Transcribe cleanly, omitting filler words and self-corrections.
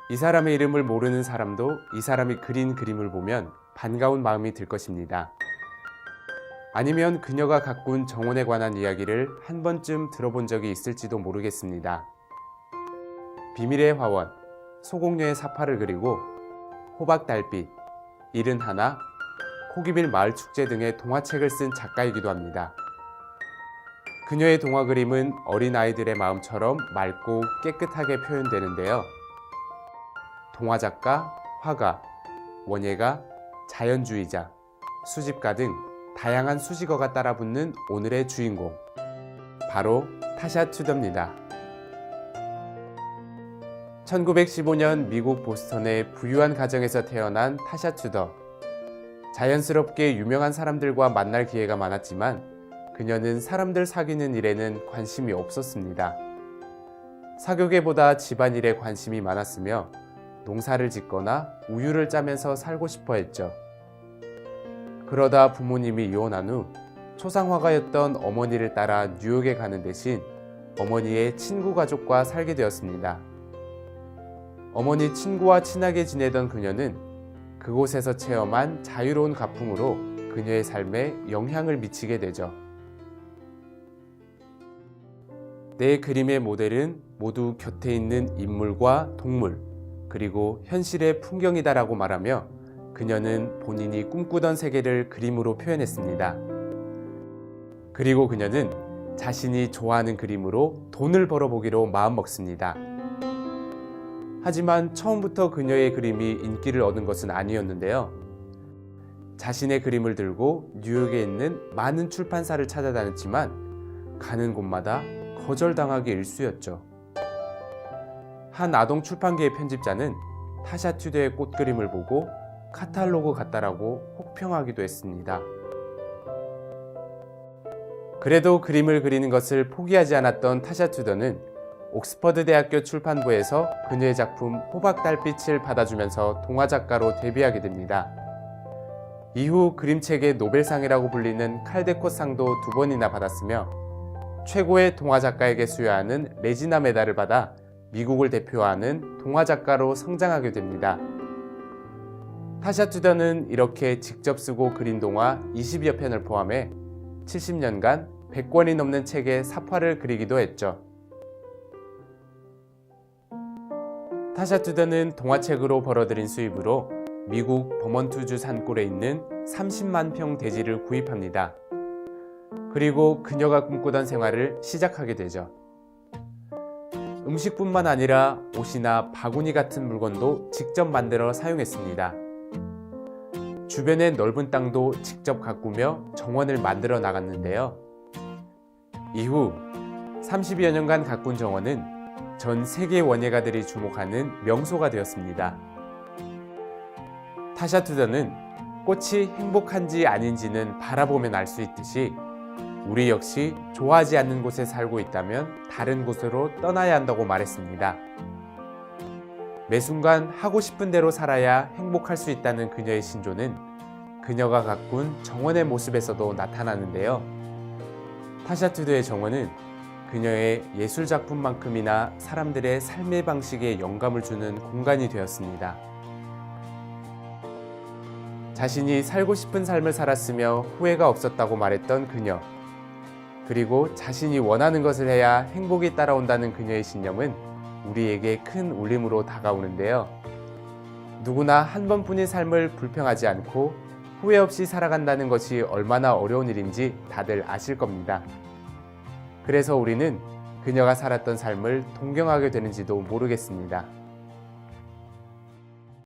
이 사람의 이름을 모르는 사람도 이 사람이 그린 그림을 보면 반가운 마음이 들 것입니다. 아니면 그녀가 가꾼 정원에 관한 이야기를 한 번쯤 들어본 적이 있을지도 모르겠습니다. 비밀의 화원, 소공녀의 사파를 그리고 호박달빛, 일은 하나, 코기밀 마을축제 등의 동화책을 쓴 작가이기도 합니다. 그녀의 동화 그림은 어린아이들의 마음처럼 맑고 깨끗하게 표현되는데요. 동화작가, 화가, 원예가, 자연주의자, 수집가 등 다양한 수식어가 따라붙는 오늘의 주인공, 바로 타샤 투더입니다. 1915년 미국 보스턴의 부유한 가정에서 태어난 타샤 투더. 자연스럽게 유명한 사람들과 만날 기회가 많았지만 그녀는 사람들 사귀는 일에는 관심이 없었습니다. 사교계보다 집안일에 관심이 많았으며 농사를 짓거나 우유를 짜면서 살고 싶어 했죠. 그러다 부모님이 이혼한 후 초상화가였던 어머니를 따라 뉴욕에 가는 대신 어머니의 친구 가족과 살게 되었습니다. 어머니 친구와 친하게 지내던 그녀는 그곳에서 체험한 자유로운 가풍으로 그녀의 삶에 영향을 미치게 되죠. 내 그림의 모델은 모두 곁에 있는 인물과 동물, 그리고 현실의 풍경이다라고 말하며 그녀는 본인이 꿈꾸던 세계를 그림으로 표현했습니다. 그리고 그녀는 자신이 좋아하는 그림으로 돈을 벌어보기로 마음먹습니다. 하지만 처음부터 그녀의 그림이 인기를 얻은 것은 아니었는데요. 자신의 그림을 들고 뉴욕에 있는 많은 출판사를 찾아다녔지만 가는 곳마다 거절당하기 일쑤였죠. 한 아동 출판계의 편집자는 타샤 투더의 꽃그림을 보고 카탈로그 같다라고 혹평하기도 했습니다. 그래도 그림을 그리는 것을 포기하지 않았던 타샤 투더는 옥스퍼드 대학교 출판부에서 그녀의 작품 호박달빛을 받아주면서 동화작가로 데뷔하게 됩니다. 이후 그림책의 노벨상이라고 불리는 칼데콧상도 2번이나 받았으며 최고의 동화작가에게 수여하는 레지나 메달을 받아 미국을 대표하는 동화작가로 성장하게 됩니다. 타샤 투더는 이렇게 직접 쓰고 그린 동화 20여 편을 포함해 70년간 100권이 넘는 책의 사파를 그리기도 했죠. 타샤 투더는 동화책으로 벌어들인 수입으로 미국 버먼트주 산골에 있는 30만 평 대지를 구입합니다. 그리고 그녀가 꿈꾸던 생활을 시작하게 되죠. 음식뿐만 아니라 옷이나 바구니 같은 물건도 직접 만들어 사용했습니다. 주변의 넓은 땅도 직접 가꾸며 정원을 만들어 나갔는데요. 이후 30여 년간 가꾼 정원은 전 세계 원예가들이 주목하는 명소가 되었습니다. 타샤 투더는 꽃이 행복한지 아닌지는 바라보면 알 수 있듯이 우리 역시 좋아하지 않는 곳에 살고 있다면 다른 곳으로 떠나야 한다고 말했습니다. 매 순간 하고 싶은 대로 살아야 행복할 수 있다는 그녀의 신조는 그녀가 가꾼 정원의 모습에서도 나타나는데요. 타샤 투더의 정원은 그녀의 예술작품만큼이나 사람들의 삶의 방식에 영감을 주는 공간이 되었습니다. 자신이 살고 싶은 삶을 살았으며 후회가 없었다고 말했던 그녀. 그리고 자신이 원하는 것을 해야 행복이 따라온다는 그녀의 신념은 우리에게 큰 울림으로 다가오는데요. 누구나 한 번뿐인 삶을 불평하지 않고 후회 없이 살아간다는 것이 얼마나 어려운 일인지 다들 아실 겁니다. 그래서 우리는 그녀가 살았던 삶을 동경하게 되는지도 모르겠습니다.